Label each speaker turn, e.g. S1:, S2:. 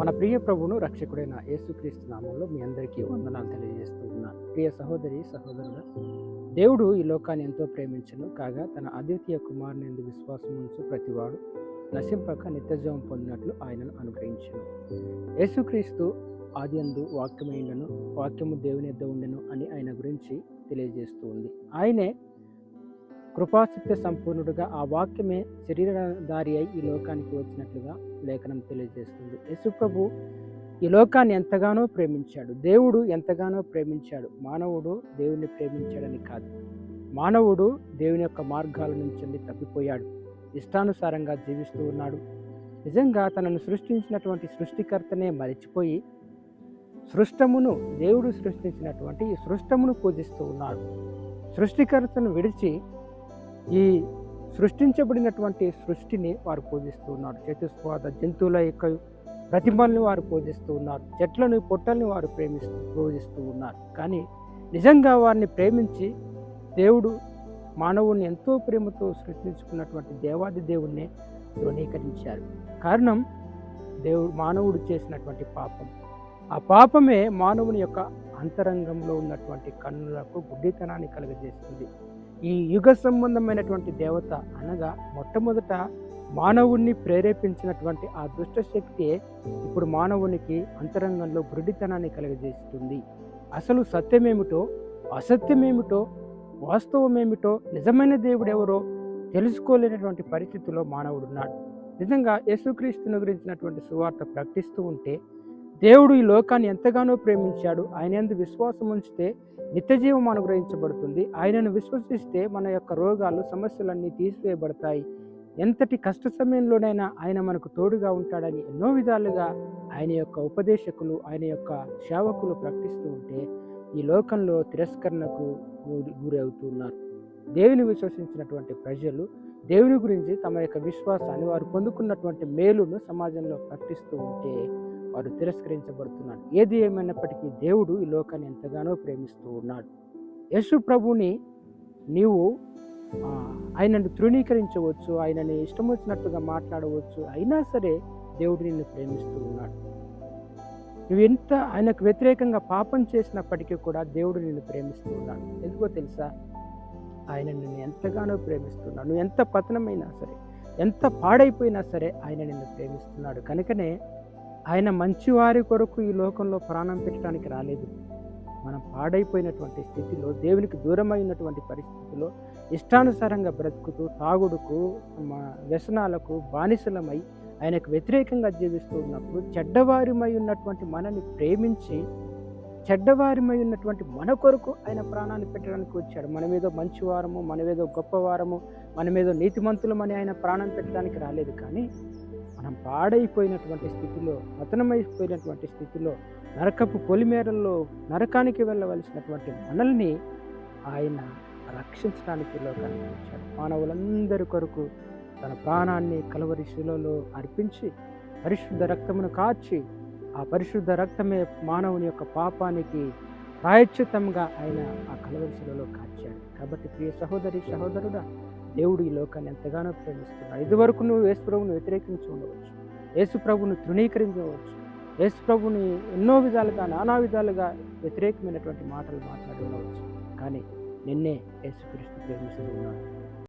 S1: మన ప్రియ ప్రభువును రక్షకుడైన యేసుక్రీస్తు నామంలో మీ అందరికీ వందనాలు తెలియజేస్తూ ఉన్నాను. ప్రియ సహోదరి సహోదరుడా, దేవుడు ఈ లోకాన్ని ఎంతో ప్రేమించను కాగా తన అద్వితీయ కుమారుని యందు విశ్వాసం ఉంచు ప్రతివాడు నశింపక నిత్యజీవం పొందినట్లు ఆయనను అనుగ్రహించను. యేసుక్రీస్తు ఆదియందు వాక్యమైండను, వాక్యము దేవుని యొద్ద ఉండెను అని ఆయన గురించి తెలియజేస్తూ ఉంది. ఆయనే కృపాసత్య సంపూర్ణుడుగా, ఆ వాక్యమే శరీరధారి అయి ఈ లోకానికి వచ్చినట్లుగా లేఖనం తెలియజేస్తుంది. యేసుప్రభు ఈ లోకాన్ని ఎంతగానో ప్రేమించాడు. దేవుడు ఎంతగానో ప్రేమించాడు. మానవుడు దేవుని ప్రేమించాడని కాదు, మానవుడు దేవుని యొక్క మార్గాల నుంచి తప్పిపోయాడు, ఇష్టానుసారంగా జీవిస్తూ ఉన్నాడు. నిజంగా తనను సృష్టించినటువంటి సృష్టికర్తనే మరిచిపోయి సృష్టమును, దేవుడు సృష్టించినటువంటి ఈ సృష్టమును పూజిస్తూ ఉన్నాడు. సృష్టికర్తను విడిచి ఈ సృష్టించబడినటువంటి సృష్టిని వారు పూజిస్తూ ఉన్నారు. చతుస్పాద జంతువుల యొక్క ప్రతిమల్ని వారు పూజిస్తూ ఉన్నారు. చెట్లను, పొట్టల్ని వారు పూజిస్తూ ఉన్నారు. కానీ నిజంగా వారిని ప్రేమించి దేవుడు మానవుని ఎంతో ప్రేమతో సృష్టించుకున్నటువంటి దేవాది దేవుణ్ణి తృణీకరించారు. కారణం మానవుడు చేసినటువంటి పాపం. ఆ పాపమే మానవుని యొక్క అంతరంగంలో ఉన్నటువంటి కన్నులకు గుడ్డితనాన్ని కలుగజేస్తుంది. ఈ యుగ సంబంధమైనటువంటి దేవత అనగా మొట్టమొదట మానవుణ్ణి ప్రేరేపించినటువంటి ఆ దుష్ట శక్తియే ఇప్పుడు మానవునికి అంతరంగంలో గుడ్డితనాన్ని కలుగజేస్తుంది. అసలు సత్యమేమిటో, అసత్యమేమిటో, వాస్తవమేమిటో, నిజమైన దేవుడెవరో తెలుసుకోలేనటువంటి పరిస్థితిలో మానవుడున్నాడు. నిజంగా యేసుక్రీస్తుని గురించినటువంటి సువార్త ప్రకటిస్తూ ఉంటే దేవుడు ఈ లోకాన్ని ఎంతగానో ప్రేమించాడు, ఆయన యందు విశ్వాసం ఉంచితే నిత్యజీవం అనుగ్రహించబడుతుంది, ఆయనను విశ్వసిస్తే మన యొక్క రోగాలు, సమస్యలన్నీ తీసివేయబడతాయి, ఎంతటి కష్ట సమయంలోనైనా ఆయన మనకు తోడుగా ఉంటాడని ఎన్నో విధాలుగా ఆయన యొక్క ఉపదేశకులు, ఆయన యొక్క సేవకులు ప్రకటిస్తూ ఉంటే ఈ లోకంలో తిరస్కరణకు గురి అవుతున్నారు. దేవుని విశ్వసించినటువంటి ప్రజలు దేవుని గురించి తమ యొక్క విశ్వాసాన్ని, వారు పొందుకున్నటువంటి మేలును సమాజంలో ప్రకటిస్తూ ఉంటే వారు తిరస్కరించబడుతున్నారు. ఏది ఏమైనప్పటికీ దేవుడు ఈ లోకాన్ని ఎంతగానో ప్రేమిస్తూ ఉన్నాడు. యేసు ప్రభుని నీవు ఆయనను తృణీకరించవచ్చు, ఆయనని ఇష్టం వచ్చినట్టుగా మాట్లాడవచ్చు, అయినా సరే దేవుడు నిన్ను ప్రేమిస్తూ ఉన్నాడు. నువ్వు ఎంత ఆయనకు వ్యతిరేకంగా పాపం చేసినప్పటికీ కూడా దేవుడు నిన్ను ప్రేమిస్తూ ఉన్నాడు. ఎందుకో తెలుసా? ఆయన నిన్ను ఎంతగానో ప్రేమిస్తున్నాడు. నువ్వు ఎంత పతనమైనా సరే, ఎంత పాడైపోయినా సరే ఆయన నిన్ను ప్రేమిస్తున్నాడు. కనుకనే ఆయన మంచివారి కొరకు ఈ లోకంలో ప్రాణం పెట్టడానికి రాలేదు. మనం పాడైపోయినటువంటి స్థితిలో, దేవునికి దూరమైనటువంటి పరిస్థితిలో ఇష్టానుసారంగా బ్రతుకుతూ తాగుడుకు, వ్యసనాలకు బానిసలమై ఆయనకు వ్యతిరేకంగా జీవిస్తూ ఉన్నప్పుడు చెడ్డవారిమై ఉన్నటువంటి మనని ప్రేమించి చెడ్డవారిమై ఉన్నటువంటి మన కొరకు ఆయన ప్రాణాన్ని పెట్టడానికి వచ్చాడు. మనమేదో మంచివారము, మనమేదో గొప్పవారము, మనమేదో నీతిమంతులమని ఆయన ప్రాణం పెట్టడానికి రాలేదు. కానీ మనం పాడైపోయినటువంటి స్థితిలో, పతనమైపోయినటువంటి స్థితిలో, నరకపు పొలిమేరల్లో నరకానికి వెళ్ళవలసినటువంటి మనల్ని ఆయన రక్షించడానికి లోకానికి వచ్చాడు. మానవులందరి కొరకు తన ప్రాణాన్ని కలవరి శిలువలో అర్పించి పరిశుద్ధ రక్తమును కార్చి, ఆ పరిశుద్ధ రక్తమే మానవుని యొక్క పాపానికి ప్రాయశ్చిత్తంగా ఆయన ఆ కలవరి శిలువలో కార్చాడు. కాబట్టి ప్రియ సహోదరి సహోదరుడా, దేవుడు ఈ లోకాన్ని ఎంతగానో ప్రేమిస్తున్నాడు. ఇదివరకు నువ్వు యేసు ప్రభువును వ్యతిరేకించి ఉండవచ్చు, యేసు ప్రభువును తృణీకరించవచ్చు, యేసు ప్రభువుని ఎన్నో విధాలుగా, నానా విధాలుగా వ్యతిరేకమైనటువంటి మాటలు మాట్లాడి ఉండవచ్చు. కానీ నిన్నే యేసుక్రీస్తు ప్రేమిస్తూ ఉన్నాడు.